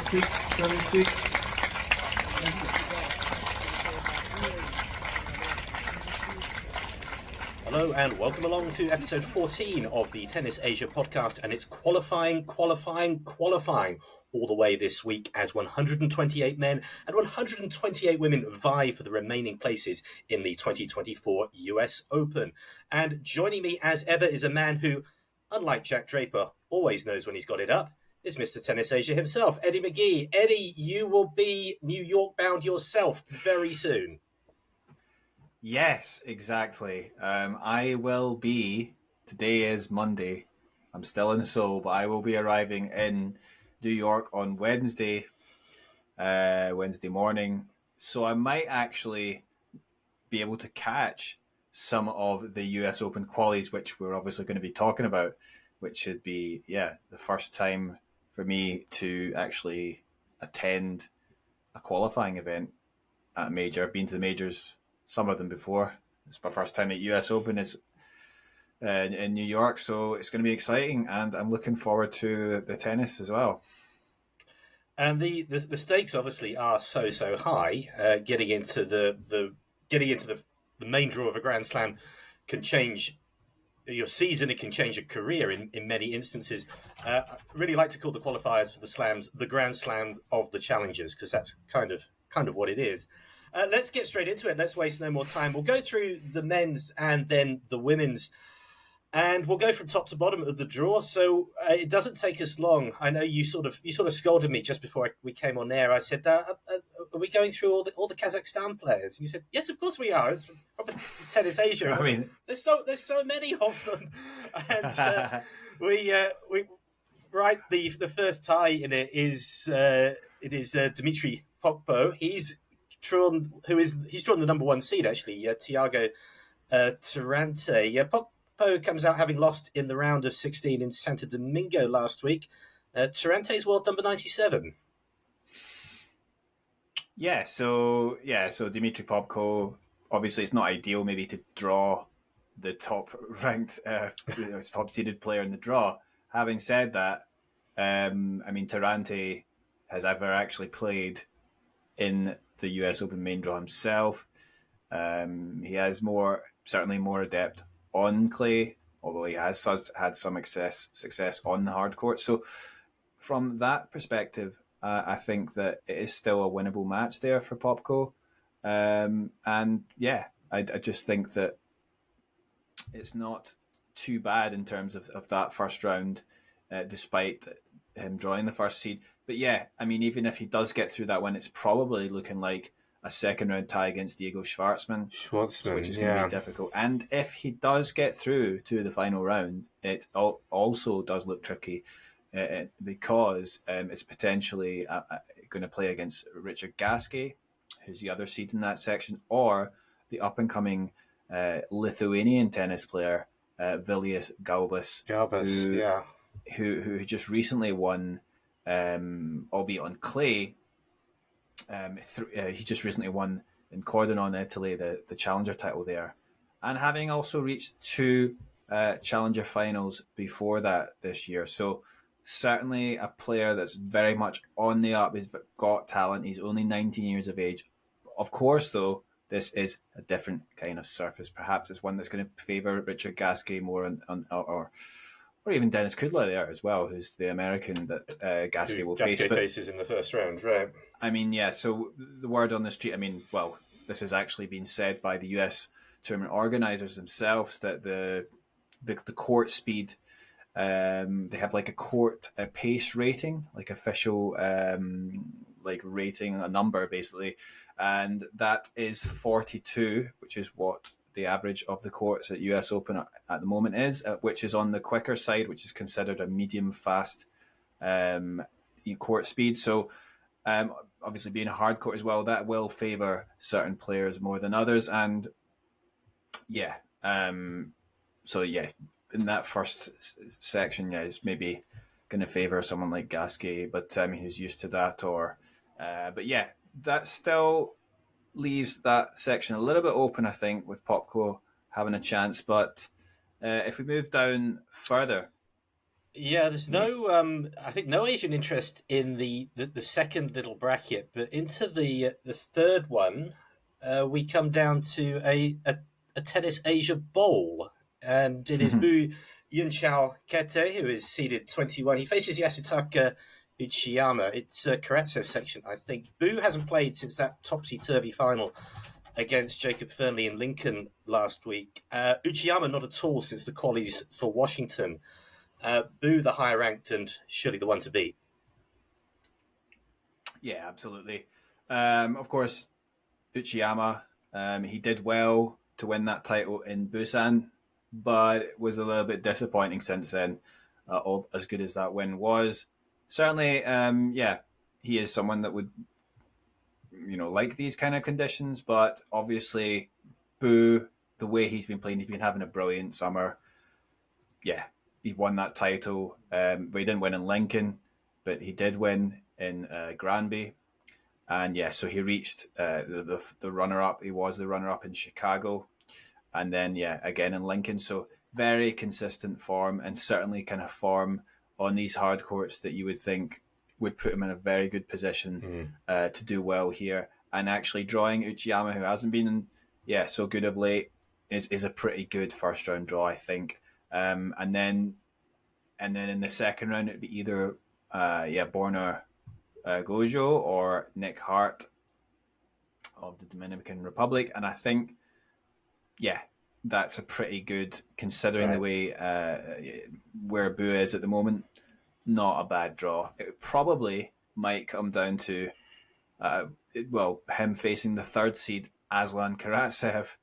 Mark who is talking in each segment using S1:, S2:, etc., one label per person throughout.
S1: 76.
S2: Hello and welcome along to episode 14 of the Tennis Asia podcast, and it's qualifying all the way this week as 128 men and 128 women vie for the remaining places in the 2024 US Open. And joining me as ever is a man who, unlike Jack Draper, always knows when he's got it up. Is Mr. Tennis Asia himself, Eddie McGee. Eddie, you will be New York bound yourself very soon.
S3: Yes, exactly. I will be, today is Monday, I'm still in Seoul, but I will be arriving in New York on Wednesday morning. So I might actually be able to catch some of the US Open qualies, which we're obviously going to be talking about, which should be, the first time for me to actually attend a qualifying event at a major. I've been to the majors, some of them before. It's my first time at US Open is in New York, so it's going to be exciting, and I'm looking forward to the tennis as well.
S2: And the stakes obviously are so high. Getting into the main draw of a Grand Slam can change your season. It can change your career in many instances. I really like to call the qualifiers for the slams the Grand Slam of the challengers, because that's kind of what it is. Let's get straight into it. Let's waste no more time. We'll go through the men's and then the women's, and we'll go from top to bottom of the draw. So it doesn't take us long. I know you sort of scolded me just before we came on air. I said, "Are we going through all the Kazakhstan players?" And you said, "Yes, of course we are. It's from Tennis Asia."
S3: I mean,
S2: there's so many of them, and we right. The first tie in it is Dmitry Pokpo. He's drawn the number one seed, actually, Thiago Tarante. Pokpo comes out having lost in the round of 16 in Santo Domingo last week. Tarante's world number 97.
S3: So Dmitry Popko, obviously it's not ideal maybe to draw the top ranked, top seeded player in the draw. Having said that, Tarante has ever actually played in the US Open main draw himself. He is certainly more adept on clay, although he has had some success on the hard court. So from that perspective, I think that it is still a winnable match there for Popko. I just think that it's not too bad in terms of that first round, despite him drawing the first seed. But even if he does get through that one, it's probably looking like a second round tie against Diego Schwartzman, which is going to be difficult. And if he does get through to the final round, it also does look tricky because it's potentially going to play against Richard Gasquet, who's the other seed in that section, or the up and coming Lithuanian tennis player Vilius Gaubas, who just recently won, albeit on clay. He just recently won in Cordonon, Italy, the challenger title there, and having also reached two challenger finals before that this year. So certainly a player that's very much on the up. He's got talent. He's only 19 years of age. Of course, though, this is a different kind of surface. Perhaps it's one that's going to favour Richard Gasquet more, or even Dennis Kudla there as well, who's the American that Gasquet will face.
S2: Gasquet faces in the first round, right?
S3: So the word on the street, this has actually been said by the US tournament organisers themselves, that the court speed, they have like a pace rating, like official rating, a number basically, and that is 42, which is what the average of the courts at US Open at the moment is, which is on the quicker side, which is considered a medium fast court speed. So obviously being a hard court as well, that will favour certain players more than others. And in that first section, it's maybe going to favour someone like Gasquet, but who's used to that. That still leaves that section a little bit open, I think, with Popko having a chance. But if we move down further
S2: Yeah, there's no, I think no Asian interest in the second little bracket, but into the third one, we come down to a tennis Asia bowl, and it is Bu Yunchaokete who is seeded 21. He faces Yasutaka Uchiyama. It's a Karatsev section, I think. Bu hasn't played since that topsy-turvy final against Jacob Fernley in Lincoln last week. Uchiyama not at all since the qualies for Washington. Bu, the higher ranked and surely the one to beat.
S3: Yeah, absolutely. Of course, Uchiyama, he did well to win that title in Busan, but it was a little bit disappointing since then. All as good as that win was, certainly, yeah, he is someone that would, like these kind of conditions. But obviously, Bu, the way he's been playing, he's been having a brilliant summer. Yeah, he won that title, but he didn't win in Lincoln, but he did win in Granby. And yeah, so he reached the runner up. He was the runner up in Chicago, and then yeah, again in Lincoln. So very consistent form, and certainly kind of form on these hard courts that you would think would put him in a very good position to do well here. And actually drawing Uchiyama, who hasn't been so good of late, is a pretty good first round draw, I think. And then in the second round, it'd be either Borna Gojo or Nick Hart of the Dominican Republic. And I think, yeah, that's a pretty good, considering the way where Bu is at the moment, not a bad draw. It probably might come down to, him facing the third seed, Aslan Karatsev,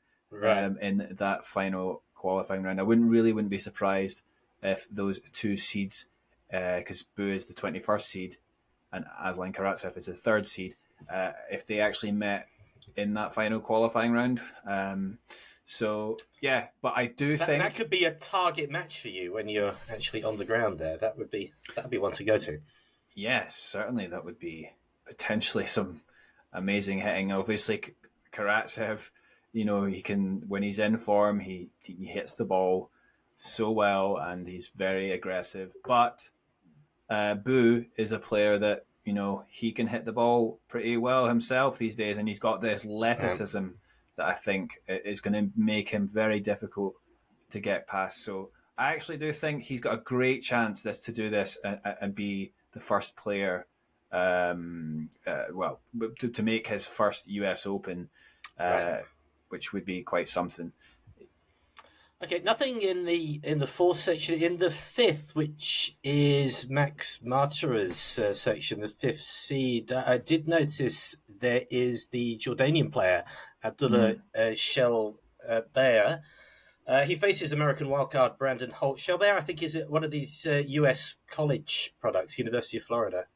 S3: in that final qualifying round. I wouldn't be surprised if those two seeds, because Bu is the 21st seed, and Aslan Karatsev is the third seed, if they actually met in that final qualifying round. So yeah, but I do think
S2: that could be a target match for you when you're actually on the ground there. That'd be one to go to.
S3: Yes, certainly that would be potentially some amazing hitting. Obviously, Karatsev, he can, when he's in form, he hits the ball so well and he's very aggressive. But Bu is a player that he can hit the ball pretty well himself these days, and he's got this athleticism that I think is going to make him very difficult to get past. So I actually do think he's got a great chance to do this and be the first player, to make his first US Open, which would be quite something.
S2: Okay, nothing in the fourth section. In the fifth, which is Max Martira's section, the fifth seed, I did notice there is the Jordanian player Abdullah Shelbaer. He faces American wildcard Brandon Holt. Shelbaer, I think, is one of these US college products, University of Florida.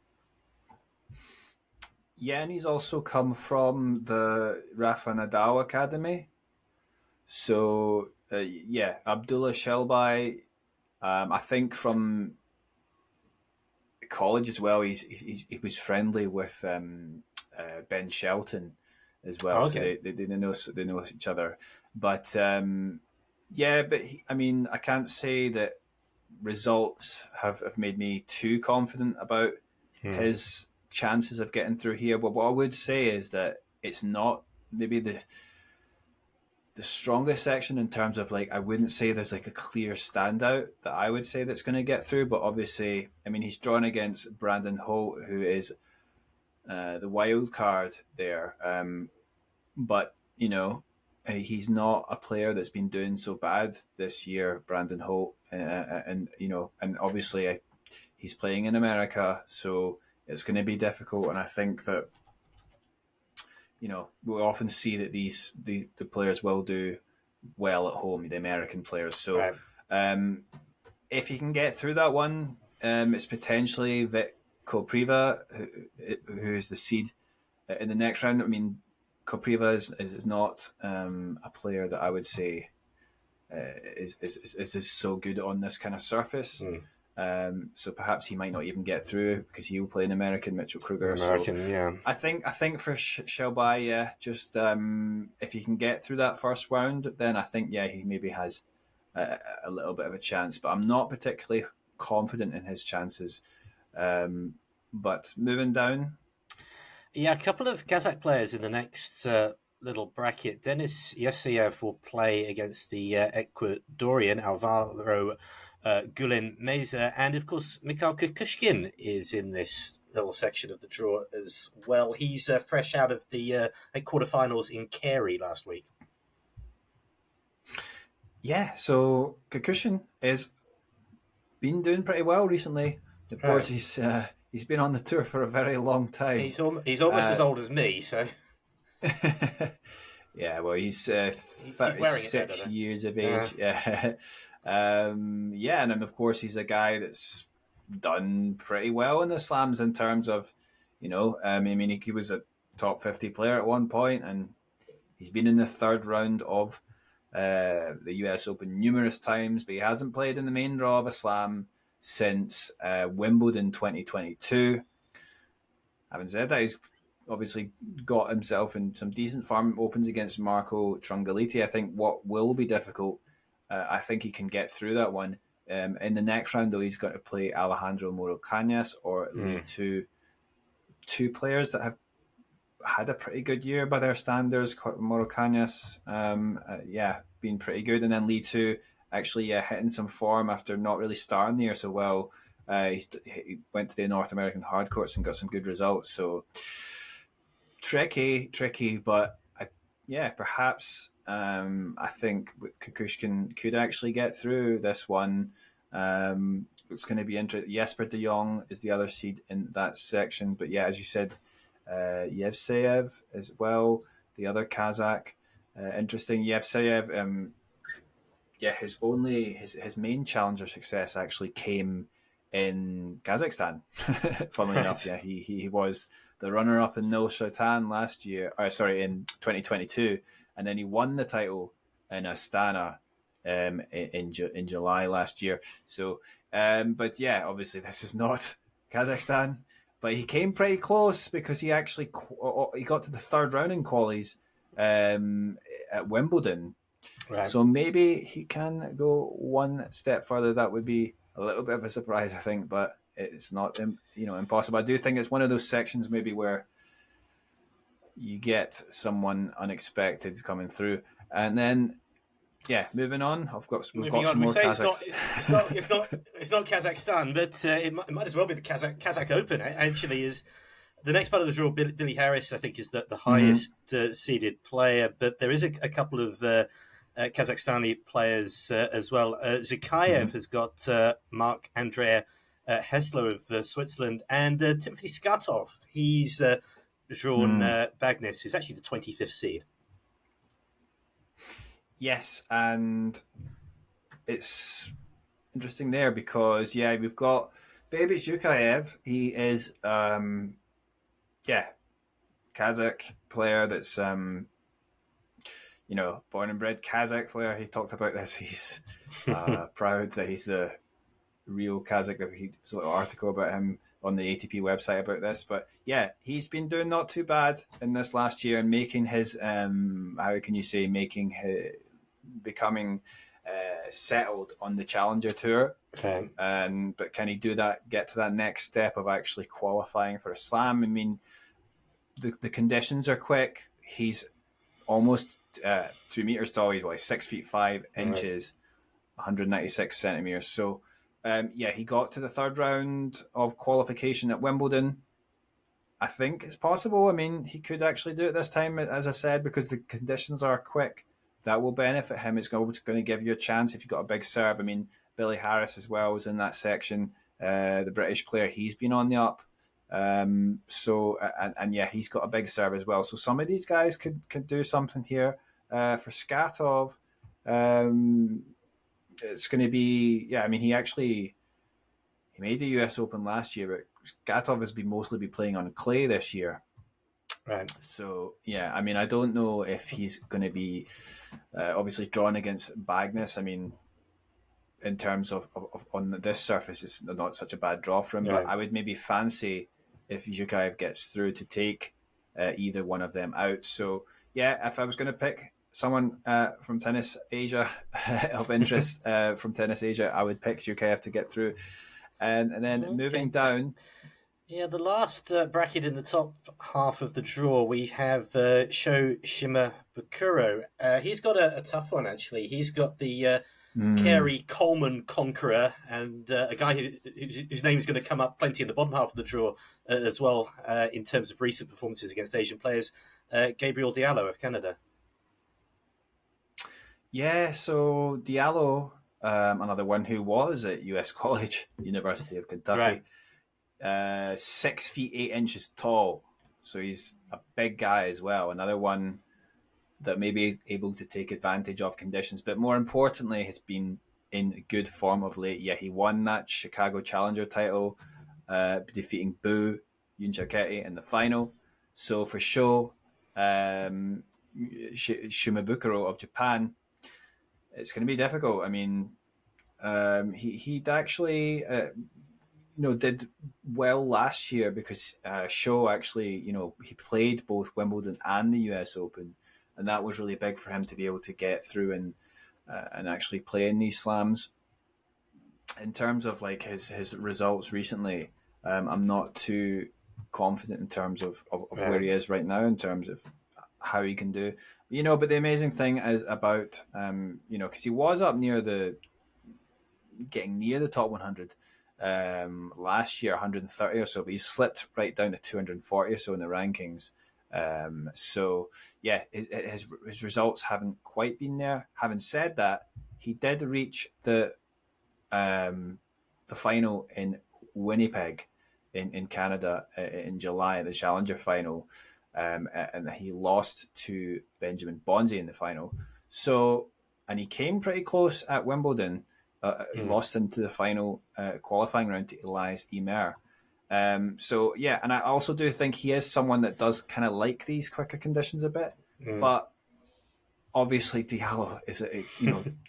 S3: Yeah, and he's also come from the Rafa Nadal Academy. So Abdullah Shelby, I think from college as well, he was friendly with Ben Shelton as well. Oh, okay. So they know each other. But I can't say that results have made me too confident about his chances of getting through here. But what I would say is that it's not maybe the strongest section in terms of, I wouldn't say there's a clear standout that I would say that's going to get through. But obviously, he's drawn against Brandon Holt, who is the wild card there. But he's not a player that's been doing so bad this year, Brandon Holt, and obviously he's playing in America, so it's going to be difficult. And I think that we often see that the players will do well at home, the American players. So if you can get through that one, it's potentially Vic Kopriva, who is the seed in the next round. Kopriva is not a player that I would say is so good on this kind of surface. So perhaps he might not even get through because he'll play an American, Mitchell Kruger. I think for Shelby, just if he can get through that first round, then I think he maybe has a little bit of a chance. But I'm not particularly confident in his chances. But moving down.
S2: Yeah, a couple of Kazakh players in the next little bracket. Denis Yevseyev will play against the Ecuadorian Alvaro Gulen Meza, and of course Mikhail Kukushkin is in this little section of the draw as well. He's fresh out of the quarterfinals in Carey last week.
S3: Yeah, so Kukushin is been doing pretty well recently. Of course, he's been on the tour for a very long time.
S2: He's almost as old as me, so.
S3: Yeah, well, he's 36 years of age. Yeah, yeah, and of course, he's a guy that's done pretty well in the slams in terms of, I mean, he was a top 50 player at one point, and he's been in the third round of the US Open numerous times, but he hasn't played in the main draw of a slam since Wimbledon 2022. Having said that, he's obviously got himself in some decent form. Opens against Marco Trungelliti. I think what will be difficult, I think he can get through that one. In the next round, though, he's got to play Alejandro Morocañas or Lee, two players that have had a pretty good year by their standards. Morocañas, been pretty good. And then Lee 2 actually hitting some form after not really starting the year so well. He went to the North American hard courts and got some good results. So tricky, but perhaps I think Kukushkin could actually get through this one. It's going to be interesting. Jesper de Jong is the other seed in that section. But yeah, as you said, Yevseyev as well, the other Kazakh. Interesting. Yevseyev, his main challenger success actually came in Kazakhstan. Funnily enough, yeah, he was the runner-up in Nursultan in 2022, and then he won the title in Astana in July last year. So, but yeah, obviously this is not Kazakhstan, but he came pretty close because he actually he got to the third round in qualies at Wimbledon. Right. So maybe he can go one step further. That would be a little bit of a surprise, I think, but it's not impossible. I do think it's one of those sections maybe where you get someone unexpected coming through, and then moving on. We've got some more Kazakhs.
S2: It's not Kazakhstan, but it might as well be the Kazakh Open. Actually, is the next part of the draw. Billy Harris, I think, is the highest seeded player, but there is a couple of Kazakhstani players as well. Zhikayev has got Mark Andrea Hessler of Switzerland, and Timothy Skatov. He's drawn Bagnis, who's actually the 25th seed.
S3: Yes, and it's interesting there because we've got Baby Zhukayev. He is Kazakh player that's born and bred Kazakh player. He talked about this. He's proud that he's the real Kazakh. He was a little article about him on the ATP website about this. But yeah, he's been doing not too bad in this last year and making his becoming settled on the Challenger Tour.
S2: Okay.
S3: But can he do that? Get to that next step of actually qualifying for a slam? I mean, the conditions are quick. He's almost 2 meters tall. He's 6 feet 5 inches, 196 centimeters. So, he got to the third round of qualification at Wimbledon. I think it's possible. I mean, he could actually do it this time, as I said, because the conditions are quick. That will benefit him. It's going to give you a chance if you've got a big serve. I mean, Billy Harris as well was in that section. The British player, he's been on the up. He's got a big serve as well. So some of these guys could do something here. For Skatov, it's going to be, he made the US Open last year, but Skatov has mostly been playing on clay this year.
S2: Right.
S3: So, I don't know if he's going to be obviously drawn against Bagnis. I mean, in terms of on this surface, it's not such a bad draw for him, but I would maybe fancy if Zhukayev gets through to take either one of them out. So, if I was going to pick someone from Tennis Asia of interest from Tennis Asia, I would pick Zhukaev to get through. And then moving down.
S2: Yeah, the last bracket in the top half of the draw, we have Sho Shimabukuro. He's got a tough one, actually. He's got the Carey Coleman Conqueror, and a guy whose name is going to come up plenty in the bottom half of the draw as well, in terms of recent performances against Asian players, Gabriel Diallo of Canada.
S3: Yeah, so Diallo, another one who was at US College, University of Kentucky, 6 feet 8 inches tall. So he's a big guy as well. Another one that may be able to take advantage of conditions, but more importantly, has been in good form of late. Yeah, he won that Chicago Challenger title, defeating Bu Yunchaokete in the final. So for Sho Shimabukuro of Japan, it's going to be difficult. I mean, he'd actually, did well last year because Sho actually, he played both Wimbledon and the US Open, and that was really big for him to be able to get through and actually play in these slams. In terms of like his results recently, I'm not too confident in terms of where he is right now in terms of how he can do. But the amazing thing is about, because he was up getting near the top 100 last year, 130 or so, but he's slipped right down to 240 or so in the rankings. So yeah, his results haven't quite been there. Having said that, he did reach the final in Winnipeg in Canada in July, the Challenger final, and he lost to Benjamin Bonzi in the final. So, and he came pretty close at Wimbledon. He lost into the final qualifying round to Elias Ymer. So yeah, and I also do think he is someone that does kind of like these quicker conditions a bit, but obviously Diallo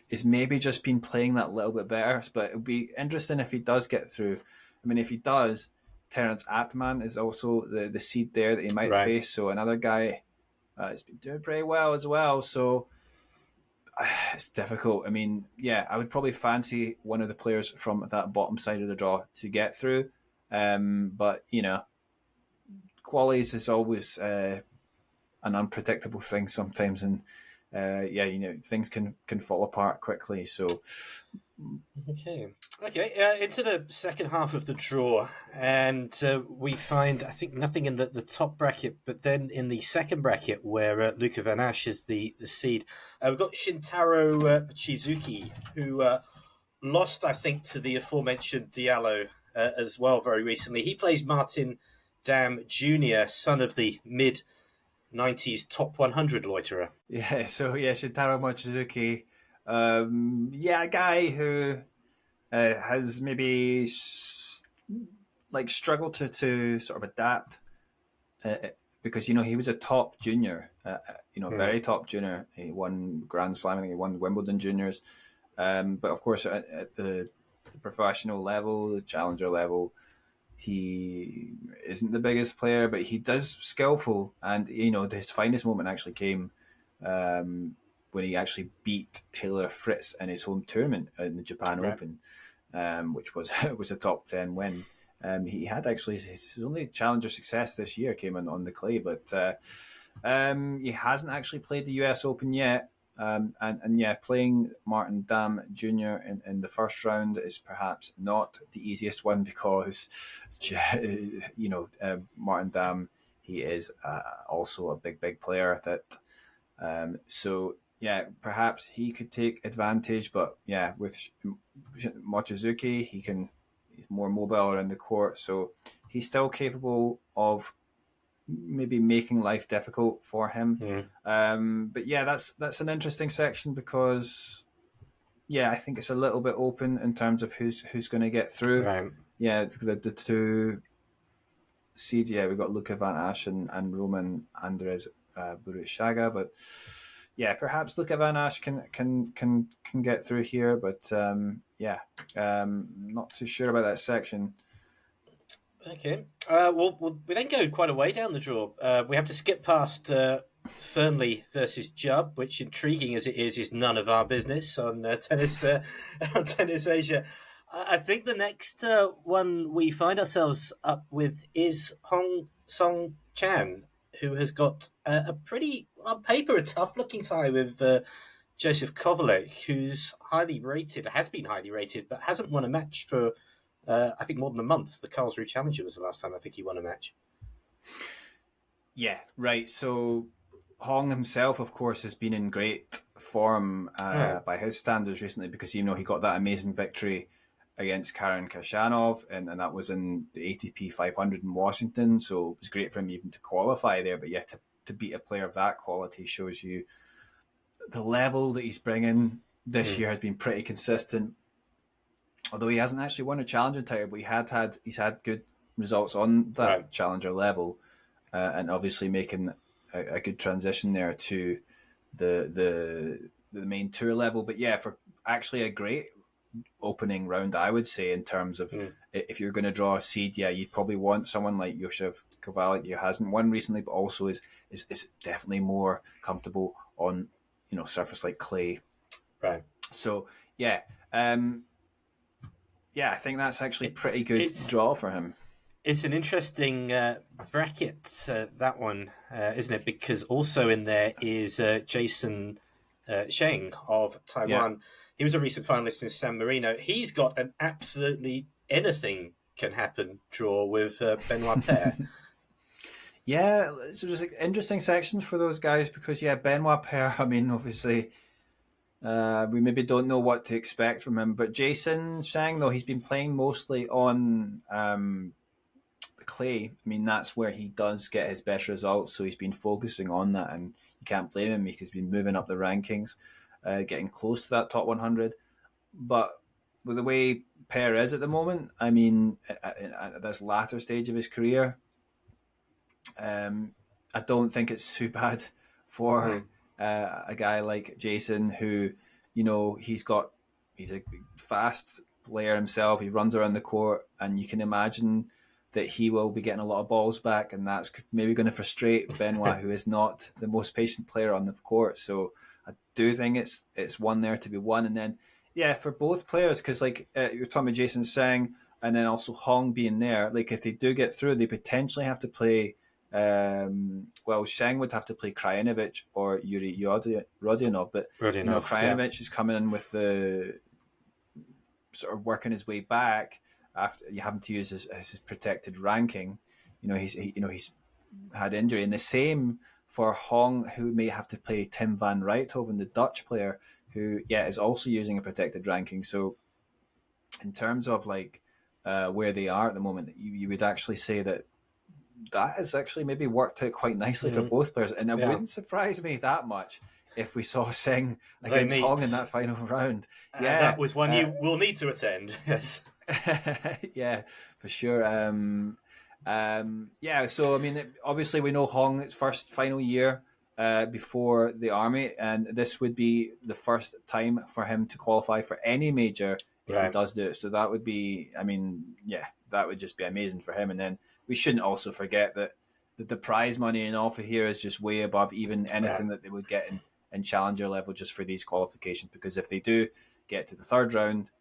S3: is maybe just been playing that little bit better. But it'll be interesting if he does get through. I mean, if he does, Terence Atman is also the seed there that he might face. So another guy has been doing pretty well as well. So it's difficult. I mean, yeah, I would probably fancy one of the players from that bottom side of the draw to get through. But qualies is always an unpredictable thing sometimes, and things can fall apart quickly. So
S2: okay, into the second half of the draw, and we find, I think, nothing in the top bracket, but then in the second bracket where Luca Van Asch is the seed, we've got Shintaro Chizuki, who lost, I think, to the aforementioned Diallo as well very recently. He plays Martin Dam Jr., son of the mid-90s top 100 loiterer.
S3: Yeah, so yeah, Shintaro Mochizuki, a guy who has maybe struggled to sort of adapt because he was a top junior, very top junior. He won Grand Slam, and he won Wimbledon juniors, but of course at the professional level, the challenger level, he isn't the biggest player, but he does skillful, and his finest moment actually came when he actually beat Taylor Fritz in his home tournament in the Japan Open, which was a top 10 win. He had actually his only challenger success this year came on the clay, but he hasn't actually played the US Open yet. Playing Martin Dam Jr. in the first round is perhaps not the easiest one because, Martin Dam, he is also a big player that, perhaps he could take advantage, but yeah, with Mochizuki, he's more mobile around the court, so he's still capable of maybe making life difficult for him. But yeah, that's an interesting section because I think it's a little bit open in terms of who's going to get through.
S2: Right.
S3: Yeah, the two seeds. Yeah, we've got Luca Van Asch and Roman Andres Burushaga, but yeah, perhaps Luca Van Asch can get through here, but not too sure about that section.
S2: Okay. We then go quite a way down the draw. We have to skip past Fernley versus Jubb, which, intriguing as it is none of our business on tennis on Tennis Asia. I think the next one we find ourselves up with is Hong Seong-chan, who has got a pretty, on paper, a tough-looking tie with Joseph Kovalik, who's highly rated, has been highly rated, but hasn't won a match for, I think, more than a month. The Karlsruhe Challenger was the last time I think he won a match.
S3: Yeah, right. So Hong himself, of course, has been in great form
S2: Right.
S3: by his standards recently because he got that amazing victory against Karen Khachanov, and that was in the ATP 500 in Washington. So it was great for him even to qualify there. But yeah, to beat a player of that quality shows you the level that he's bringing this year has been pretty consistent. Although he hasn't actually won a challenger title, but he's had good results on that
S2: Right.
S3: challenger level, and obviously making a good transition there to the main tour level. But yeah, for actually a great opening round, I would say, in terms of if you're going to draw a seed, yeah, you'd probably want someone like Josef Kovalik, who hasn't won recently, but also is definitely more comfortable on surface like clay.
S2: Right.
S3: So yeah, um, yeah, I think that's actually pretty good
S2: It's
S3: draw for him.
S2: It's an interesting bracket, that one, isn't it? Because also in there is Jason Sheng of
S3: Yeah.
S2: Taiwan. He was a recent finalist in San Marino. He's got an absolutely anything can happen draw with Benoit Paire.
S3: Yeah, so there's interesting sections for those guys because yeah, Benoit Paire. I mean, obviously, we maybe don't know what to expect from him, but Jason Shang, though, he's been playing mostly on the clay. I mean, that's where he does get his best results, so he's been focusing on that, and you can't blame him because he's been moving up the rankings, getting close to that top 100. But with the way Paire is at the moment, I mean, at this latter stage of his career, I don't think it's too bad for a guy like Jason, who he's a fast player himself. He runs around the court, and you can imagine that he will be getting a lot of balls back, and that's maybe going to frustrate Benoit, who is not the most patient player on the court. So I do think it's one there to be won, and then yeah, for both players, because like you're talking about Jason Sang, and then also Hong being there. Like if they do get through, they potentially have to play. Sheng would have to play Krajinovic or Yuri Rodionov, but Krajinovic is coming in with the sort of working his way back after you having to use his protected ranking. He's had injury, and the same for Hong, who may have to play Tim van Rijthoven, the Dutch player, who is also using a protected ranking. So in terms of like where they are at the moment, you would actually say that has actually maybe worked out quite nicely for both players, and it wouldn't surprise me that much if we saw Singh against Hong in that final round.
S2: That was one you will need to attend. Yes.
S3: Yeah, for sure. So I mean, obviously we know Hong's first final year before the army, and this would be the first time for him to qualify for any major if he does do it. So that would be, I mean, that would just be amazing for him. And then we shouldn't also forget that the prize money in offer here is just way above even anything that they would get in challenger level just for these qualifications. Because if they do get to the third round,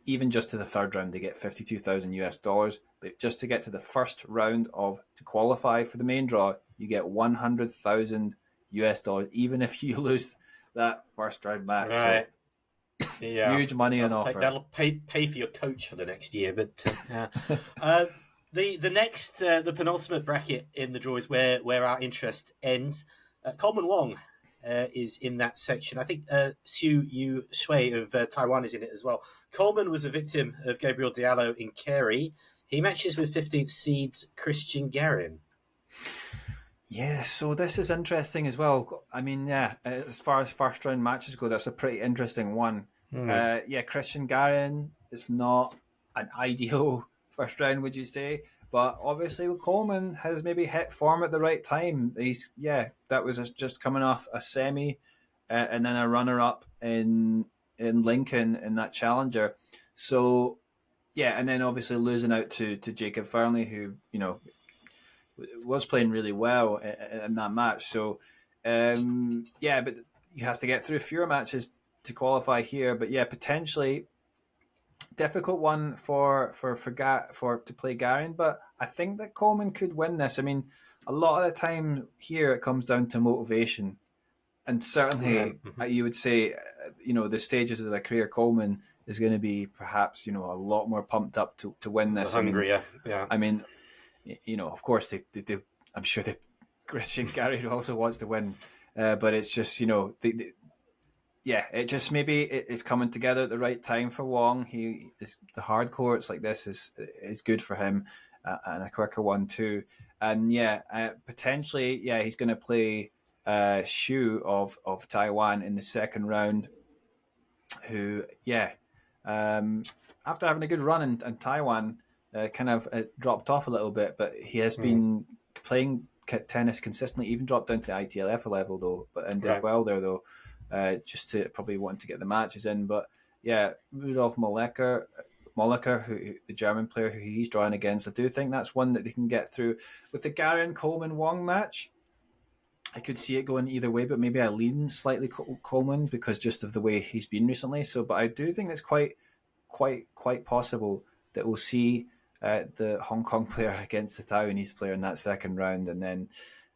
S3: even just to the third round, they get $52,000. But just to get to the first round to qualify for the main draw, you get $100,000, even if you lose that first round match.
S2: Right.
S3: So huge money in offer.
S2: That'll pay for your coach for the next year. But the next, the penultimate bracket in the draw is where our interest ends. Coleman Wong is in that section. I think Xu Yu Shui of Taiwan is in it as well. Coleman was a victim of Gabriel Diallo in Kerry. He matches with 15th seeds Christian Garin.
S3: Yeah, so this is interesting as well. I mean, as far as first round matches go, that's a pretty interesting one. Christian Garin is not an ideal first round, would you say? But obviously, Coleman has maybe hit form at the right time. That was just coming off a semi, and then a runner up in Lincoln in that challenger. So, and then obviously losing out to Jacob Fernley, who was playing really well in that match. So yeah, but he has to get through fewer matches to qualify here. But yeah, potentially difficult one for to play Garin. But I think that Coleman could win this. I mean, a lot of the time here it comes down to motivation, and
S2: Yeah.
S3: certainly you would say, the stages of the career, Coleman is going to be perhaps a lot more pumped up to win
S2: The
S3: this.
S2: hungrier. Yeah.
S3: I mean, of course they do. I'm sure that Christian Gary also wants to win, but it's just it just maybe it's coming together at the right time for Wong. He is the hard courts like this is good for him, and a quicker one too. And potentially, he's going to play Shu of Taiwan in the second round. Who, after having a good run in Taiwan, kind of dropped off a little bit, but he has been playing tennis consistently. Even dropped down to the ITLF level though, and did well there though. Just to probably want to get the matches in. But yeah, Rudolf Molleker, who the German player who he's drawing against, I do think that's one that they can get through. With the Garin Coleman Wong match, I could see it going either way, but maybe I lean slightly Coleman because just of the way he's been recently. So, but I do think it's quite possible that we'll see the Hong Kong player against the Taiwanese player in that second round, and then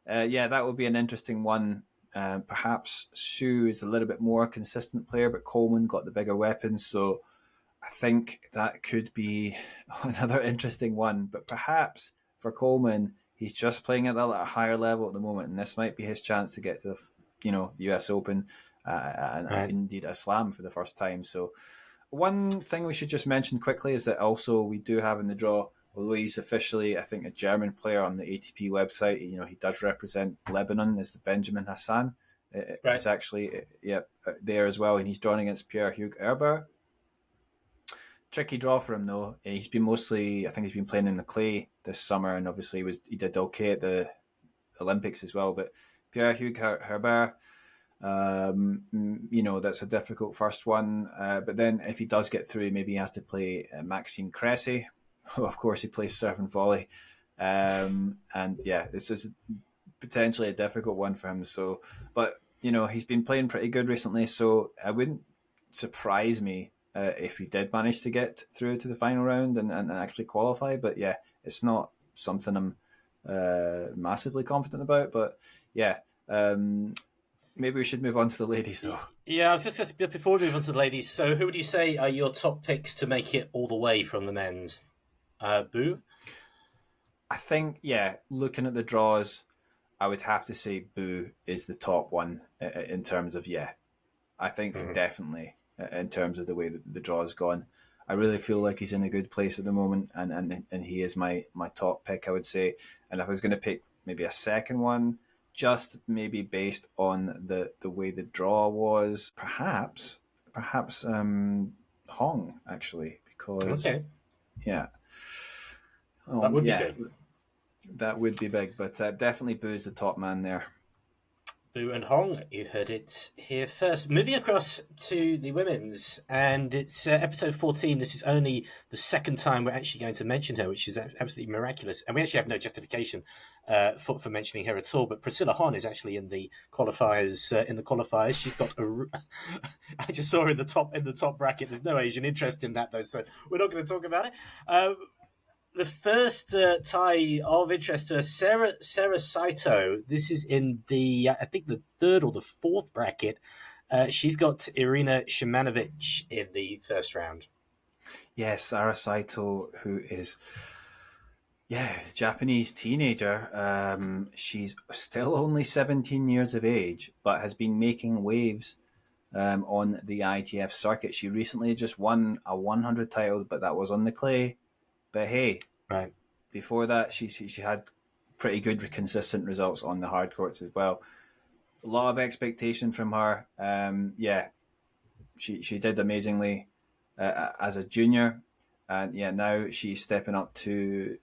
S3: that would be an interesting one. Perhaps Shu is a little bit more consistent player, but Coleman got the bigger weapons, so I think that could be another interesting one. But perhaps for Coleman, he's just playing at a higher level at the moment, and this might be his chance to get to the US Open and indeed a Slam for the first time. So one thing we should just mention quickly is that also we do have in the draw, although he's officially, I think, a German player on the ATP website, he does represent Lebanon, is the Benjamin Hassan. It's actually there as well, and he's drawn against Pierre-Hugues Herbert. Tricky draw for him though. He's been I think he's been playing in the clay this summer, and obviously he did okay at the Olympics as well. But Pierre-Hugues Herbert, that's a difficult first one. But then if he does get through, maybe he has to play Maxime Cressy. Of course, he plays surf and volley, and this is potentially a difficult one for him. So, but he's been playing pretty good recently, so it wouldn't surprise me if he did manage to get through to the final round and actually qualify. But it's not something I'm massively confident about. But maybe we should move on to the ladies, though.
S2: Yeah, I was just going to, before we move on to the ladies. So, who would you say are your top picks to make it all the way from the men's? Bu?
S3: I think, looking at the draws, I would have to say Bu is the top one in terms of, I think definitely in terms of the way that the draw's gone. I really feel like he's in a good place at the moment, and he is my top pick, I would say. And if I was going to pick maybe a second one, just maybe based on the way the draw was, perhaps Hong, actually, because
S2: that would be big.
S3: That would be big, but definitely Bu's the top man there.
S2: Bu and Hong, you heard it here first. Moving across to the women's, and it's episode 14. This is only the second time we're actually going to mention her, which is absolutely miraculous. And we actually have no justification for mentioning her at all. But Priscilla Hon is actually in the qualifiers. She's got I just saw her in the top bracket. There's no Asian interest in that though, so we're not going to talk about it. The first tie of interest to her, Sara Saito. This is in the, I think, the third or the fourth bracket. She's got Irina Shimanovic in the first round.
S3: Yes, Sara Saito, who is, Japanese teenager. She's still only 17 years of age, but has been making waves on the ITF circuit. She recently just won a 100 title, but that was on the clay. But hey, before that, she had pretty good, consistent results on the hard courts as well. A lot of expectation from her. She did amazingly as a junior, and now she's stepping up to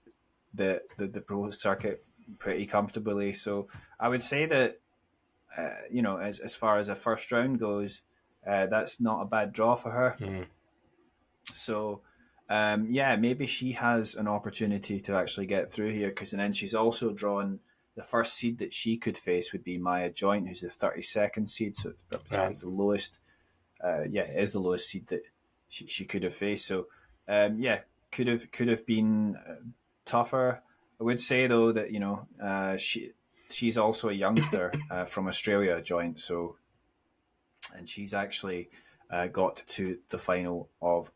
S3: the pro circuit pretty comfortably. So I would say that as far as a first round goes, that's not a bad draw for her. So. yeah, maybe she has an opportunity to actually get through here, because then she's also drawn the first seed that she could face would be Maya Joint, who's the 32nd seed, so it represents the lowest. Yeah, it is the lowest seed that she could have faced. So, yeah, could have been tougher. I would say though that she's also a youngster from Australia, Joint. So, and she's actually got to the final of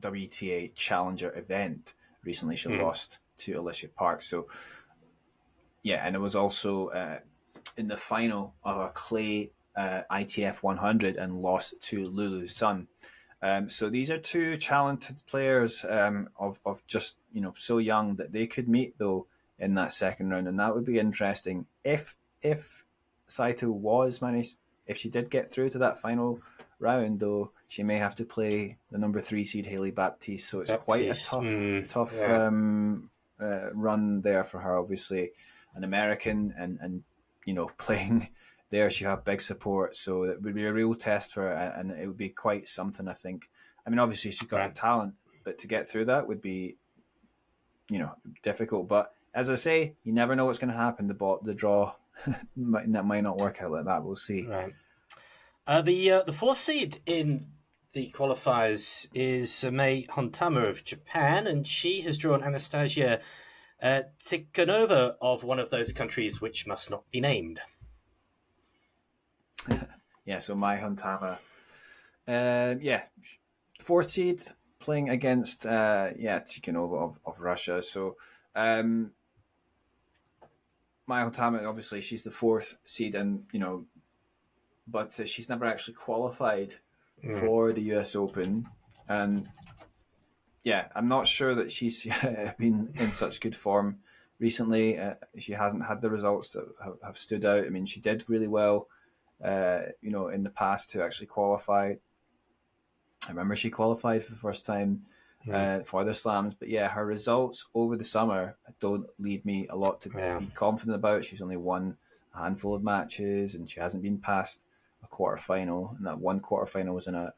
S3: WTA Challenger event recently. She lost to Alicia Park. So yeah, and it was also in the final of a clay ITF 100 and lost to Lulu Sun. So these are two talented players of just so young that they could meet though in that second round, and that would be interesting if Saito was managed, if she did get through to that final round, though she may have to play the number 3 seed Haley Baptiste. So it's quite a tough run there for her. Obviously, an American, and playing there, she have big support, so it would be a real test for her, and it would be quite something, I think. I mean, obviously she's got the talent, but to get through that would be, difficult. But as I say, you never know what's going to happen. The draw might not work out like that. We'll see.
S2: Right. The fourth seed in the qualifiers is Mei Hontama of Japan, and she has drawn Anastasia Tikhonova of one of those countries which must not be named.
S3: Yeah, so Mei Hontama, fourth seed, playing against Tikhonova of Russia. So Mei Hontama, obviously she's the fourth seed, and but she's never actually qualified for the US Open, and yeah, I'm not sure that she's been in such good form recently. She hasn't had the results that have stood out. I mean, she did really well, in the past to actually qualify. I remember she qualified for the first time for the slams, but yeah, her results over the summer don't lead me a lot to be confident about. She's only won a handful of matches, and she hasn't been past a quarter final, and that one quarter final was in an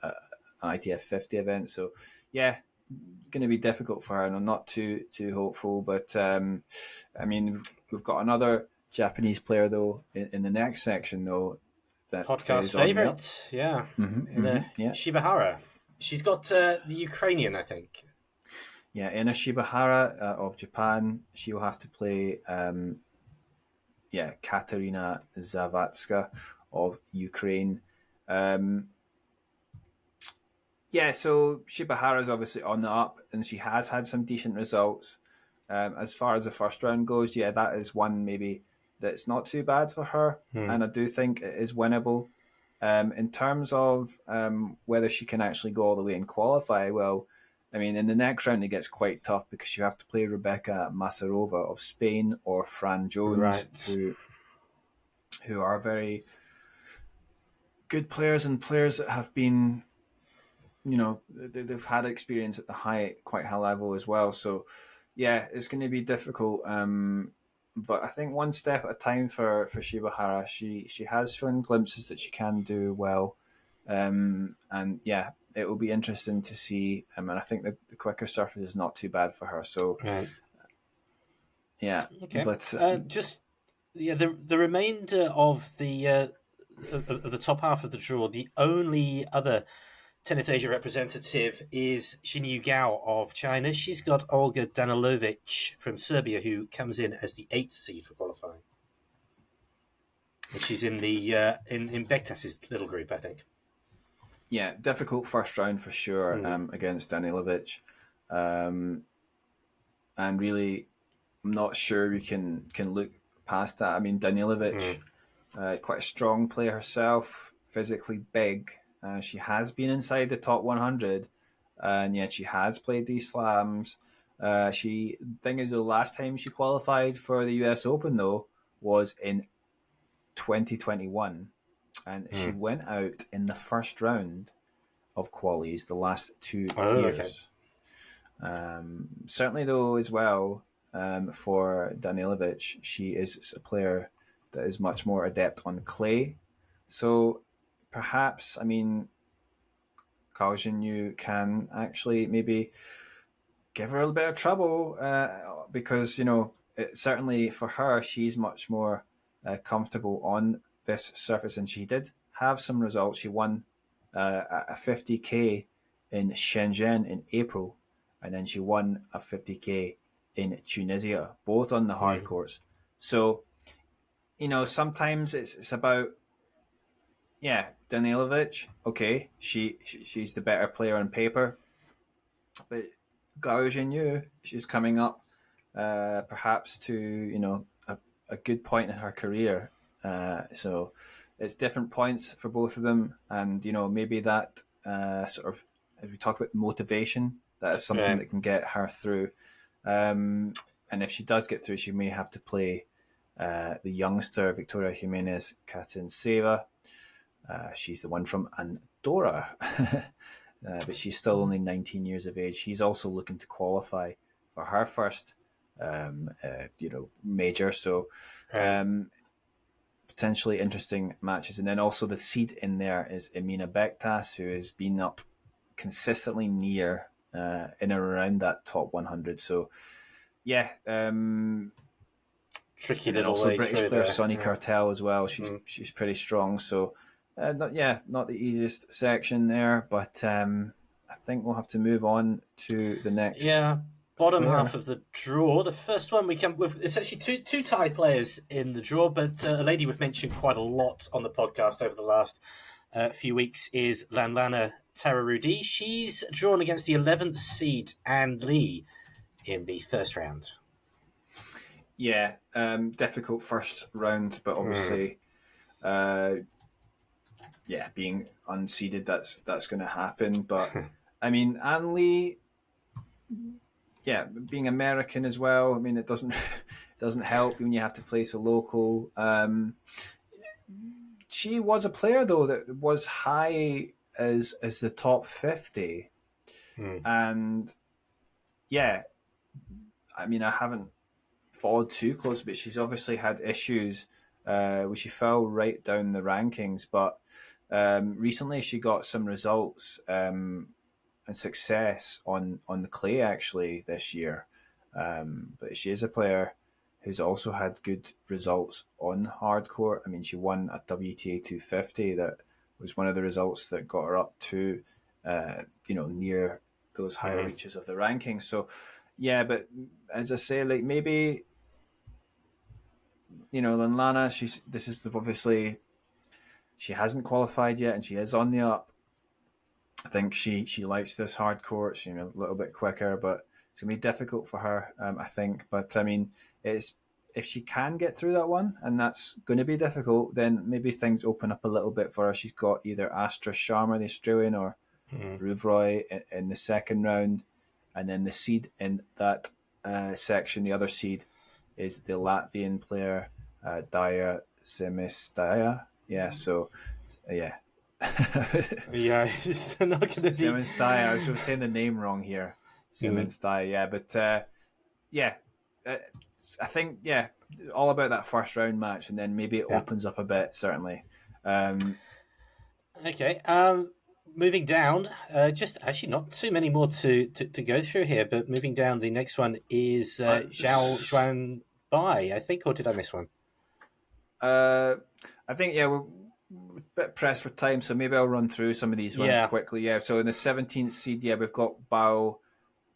S3: ITF 50 event. So yeah, going to be difficult for her, and I'm not too hopeful. But I mean, we've got another Japanese player though in the next section though. That
S2: podcast favorite, Shibahara. She's got the Ukrainian, I think.
S3: Yeah, Ina Shibahara of Japan. She will have to play, Katerina Zavatska of Ukraine. So Shibahara is obviously on the up, and she has had some decent results. As far as the first round goes, that is one maybe that's not too bad for her, and I do think it is winnable. In terms of whether she can actually go all the way and qualify, well, I mean, in the next round it gets quite tough because you have to play Rebecca Masarova of Spain or Fran Jones, who are very good players, and players that have been, they've had experience at the quite high level as well. So, yeah, it's going to be difficult. But I think one step at a time for Shibahara. She has shown glimpses that she can do well. And yeah, it will be interesting to see. And I think the quicker surface is not too bad for her. So, yeah.
S2: Okay.
S3: But
S2: the remainder of the top half of the draw, the only other Tennis Asia representative is Xinyu Gao of China. She's got Olga Danilovic from Serbia, who comes in as the 8th seed for qualifying. And she's in the in Bektas's little group, I think.
S3: Yeah, difficult first round for sure against Danilovic. And really, I'm not sure we can look past that. I mean, Danilovic, quite a strong player herself, physically big. She has been inside the top 100, and yet she has played these slams. Thing is, the last time she qualified for the US Open though was in 2021, and she went out in the first round of qualies the last 2 years. Okay. Certainly though, as well, for Danilovic, she is a player that is much more adept on clay. So perhaps, I mean, Cao Jinyu can actually maybe give her a little bit of trouble, because, certainly for her, she's much more comfortable on this surface, and she did have some results. She won a 50K in Shenzhen in April, and then she won a 50K in Tunisia, both on the hard courts. So, sometimes it's about, Danilovic, okay, she's the better player on paper, but Gao Jinyu, she's coming up perhaps to, a good point in her career. So it's different points for both of them, and maybe that sort of, as we talk about motivation, that is something that can get her through. And if she does get through, she may have to play the youngster Victoria Jimenez Katsinseva. She's the one from Andorra, but she's still only 19 years of age. She's also looking to qualify for her first major. So potentially interesting matches. And then also the seed in there is Emina Bektas, who has been up consistently near in and around that top 100. So
S2: tricky little
S3: also
S2: way
S3: British
S2: through
S3: player
S2: there.
S3: Sonny Cartel as well. She's pretty strong. So not the easiest section there, but I think we'll have to move on to the next.
S2: Bottom half of the draw. The first one we come with, it's actually two Thai players in the draw, but a lady we've mentioned quite a lot on the podcast over the last few weeks is Lanlana Tararudi. She's drawn against the 11th seed Ann Lee in the first round.
S3: Yeah, difficult first round, but obviously, being unseeded, that's going to happen. But I mean, Ann Lee, being American as well. I mean, it doesn't help when you have to place a local. She was a player though that was high as the top 50, and I mean, I haven't followed too close, but she's obviously had issues where she fell right down the rankings. But recently, she got some results and success on the clay actually this year. But she is a player who's also had good results on hard court. I mean, she won a WTA 250 that was one of the results that got her up to near those higher reaches of the rankings. So but as I say, like maybe Lanlana, obviously she hasn't qualified yet, and she is on the up. I think she likes this hard court. She's a little bit quicker, but it's gonna be difficult for her, I think. But I mean, if she can get through that one, and that's going to be difficult, then maybe things open up a little bit for her. She's got either Astra Sharma, the Australian, or Ruvroy in the second round, and then the seed in that section, the other seed, is the Latvian player Daya Semistaya. It's not going to be Semistaya. I was saying the name wrong here. Semistaya, but I think all about that first round match, and then maybe it opens up a bit. Certainly.
S2: Okay. Moving down, just actually not too many more to go through here, but moving down, the next one is Zhao Xuan Bai, I think, or did I miss one?
S3: I think we're a bit pressed for time, so maybe I'll run through some of these ones quickly. So in the 17th seed, we've got Bao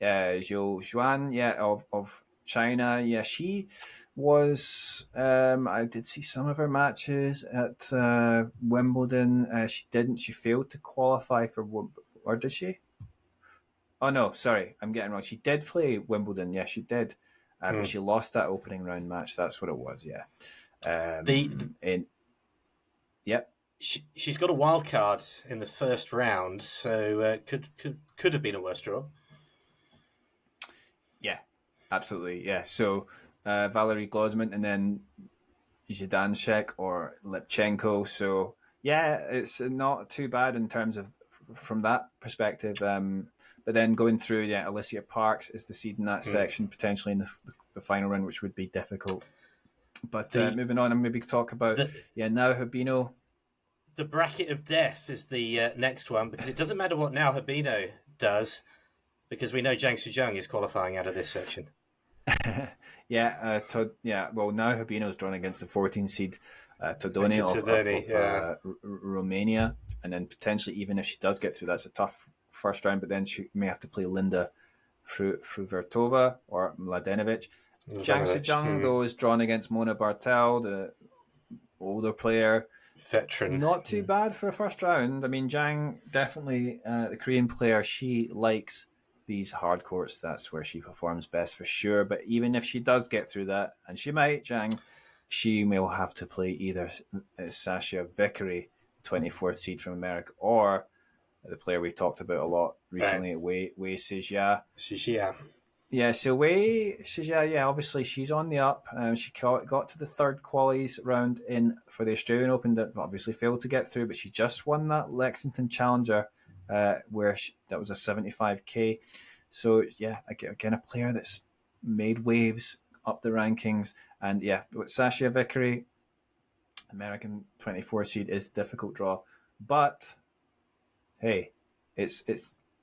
S3: Zhou Xuan, of China. She was, I did see some of her matches at Wimbledon. She failed to qualify for, or did she? Oh no, sorry, I'm getting wrong. She did play Wimbledon, she did. But she lost that opening round match. That's what it was,
S2: She's got a wild card in the first round, so could have been a worse draw.
S3: Yeah, absolutely. Yeah, so Valerie Glozman and then Zhidanshek or Lipchenko. So it's not too bad in terms of from that perspective. But then going through, Alicia Parks is the seed in that section, potentially in the final round, which would be difficult. But moving on, and maybe talk about Nao Hibino.
S2: the bracket of death is the next one, because it doesn't matter what Nao Habino does, because we know Jiang Sujung is qualifying out of this section.
S3: Well, now Habino's drawn against the 14 seed Todoni of Romania, and then potentially, even if she does get through, that's a tough first round, but then she may have to play Linda Fruvertova or Mladenovic. Jiang Sejong, though, is drawn against Mona Bartel, the older player.
S2: Veteran.
S3: Not too bad for a first round. I mean, Jiang, definitely the Korean player, she likes these hard courts. That's where she performs best for sure. But even if she does get through that, and she might, Jiang, she will have to play either Sasha Vickery, 24th seed from America, or the player we've talked about a lot recently, Wei Sijia. Yeah, so Wei Sijia, obviously she's on the up. She got to the third qualies round in for the Australian Open that obviously failed to get through, but she just won that Lexington Challenger that was a 75k. So yeah, again, a player that's made waves up the rankings. And yeah, with Sasha Vickery, American 24 seed is a difficult draw. But hey, it's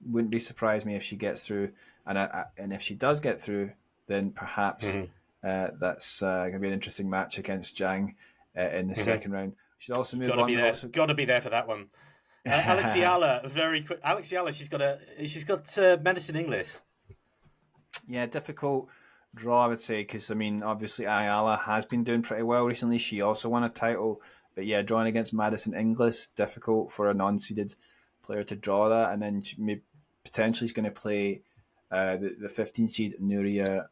S3: wouldn't be surprised me if she gets through, and if she does get through, then perhaps that's going to be an interesting match against Jiang in the second round. She'd also move on.
S2: Got to be there for that one. Alex Eala, very quick. Alex Eala, she's got Medicine English.
S3: Yeah, difficult draw, I would say, because I mean, obviously Ayala has been doing pretty well recently. She also won a title, but yeah, drawing against Madison Inglis, difficult for a non-seeded player to draw that, and then she may potentially is going to play the 15 seed Nuria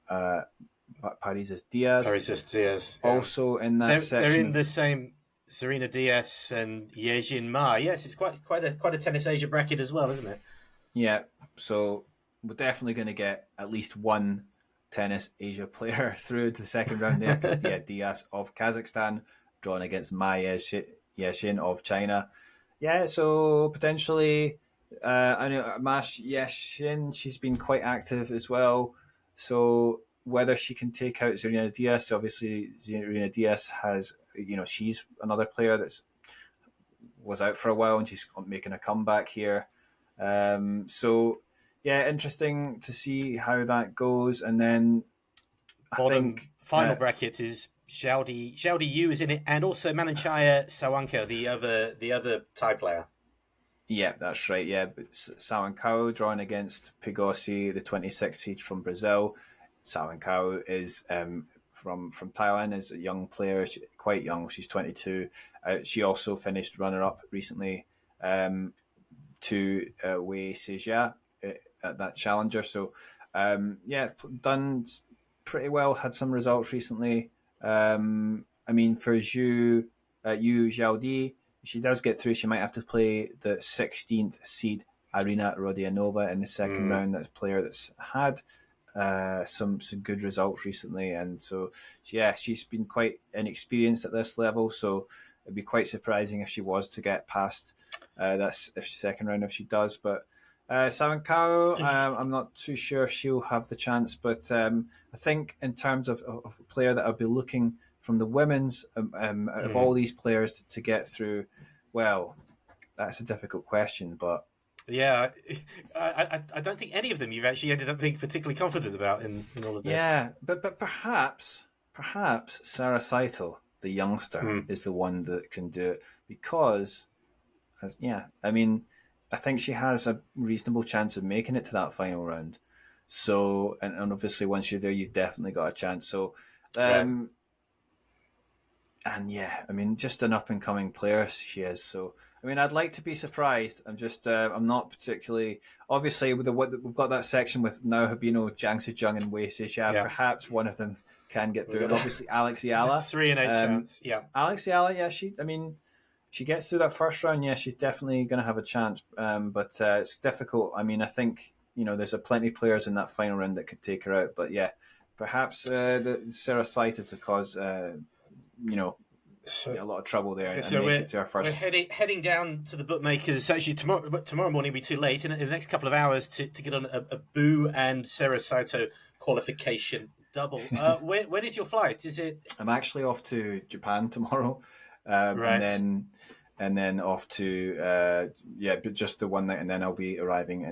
S3: Parises Diaz. Also in that section,
S2: they're in the same. Serena Diaz and Yejin Ma. Yes, it's quite a Tennis Asia bracket as well, isn't it?
S3: Yeah, so we're definitely going to get at least one Tennis Asia player through to the second round there, because Diaz of Kazakhstan drawn against Ma Yeshin of China. Yeah, so potentially, I know Ma Yeshin, she's been quite active as well. So whether she can take out Serena Diaz, obviously Serena Diaz has, she's another player that's was out for a while and she's making a comeback here. So yeah, interesting to see how that goes. And then I think
S2: final bracket is Xiaodi Yu is in it, and also Mananchaya Sawanko, the other Thai player.
S3: Yeah, that's right. Yeah, but Sawankao drawn against Pigossi, the 26th seed from Brazil. Sawankao is from Thailand, is a young player, quite young. She's 22. She also finished runner-up recently to Wei Sijia at that challenger. So done pretty well. Had some results recently. I mean, for Yu Zhaodi, if she does get through, she might have to play the 16th seed Irina Rodionova in the second round. That's a player that's had some good results recently, and so she's been quite inexperienced at this level. So it'd be quite surprising if she was to get past second round if she does. But Sawankao, I'm not too sure if she'll have the chance. But I think in terms of a player that I'll be looking from the women's out of all these players to get through, well, that's a difficult question, but.
S2: Yeah, I don't think any of them you've actually ended up being particularly confident about in all of this.
S3: Yeah, but perhaps Sara Saito, the youngster, is the one that can do it, because, I mean, I think she has a reasonable chance of making it to that final round. So, and obviously once you're there, you've definitely got a chance. So, and yeah, I mean, just an up and coming player she is. So, I mean, I'd like to be surprised. I'm not particularly. Obviously, we've got that section with Nao Habino, Jiang Sejong, and Wei Sijia. Yeah. Perhaps one of them can get through. And obviously, Alex Eala.
S2: 3 in 8 chance. Yeah.
S3: Alex Eala, yeah, she gets through that first round. Yeah, she's definitely going to have a chance. But it's difficult. I mean, I think, there's plenty of players in that final round that could take her out. But yeah, perhaps the Sara Saito to cause, a lot of trouble there and make it to our first.
S2: We're heading down to the bookmakers. Actually, tomorrow morning will be too late. In the next couple of hours to get on a Bu and Sara Saito qualification double. When is your flight? Is it?
S3: I'm actually off to Japan tomorrow, right. And then and then off to but just the one night, and then I'll be arriving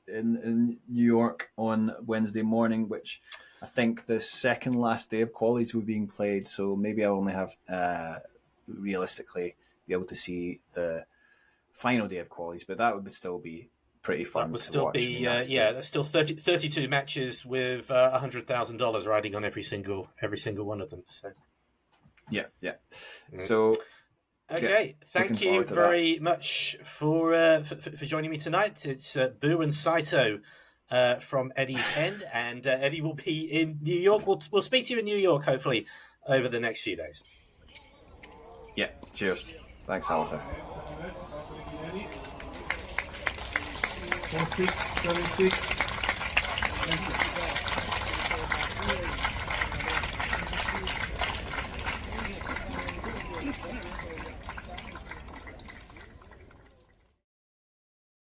S3: in New York on Wednesday morning, which I think the second last day of qualies will be being played. So maybe I'll only have realistically be able to see the final day of qualies, but that would still be pretty fun.
S2: That would
S3: to
S2: still
S3: watch.
S2: be there's still 32 matches with $100,000 riding on every single one of them. So
S3: yeah. So
S2: okay, thank you very much for joining me tonight. It's Bu and Saito from Eddie's End, and Eddie will be in New York. We'll speak to you in New York hopefully over the next few days.
S3: Yeah, cheers. Thanks, Halter.
S1: 76, 76.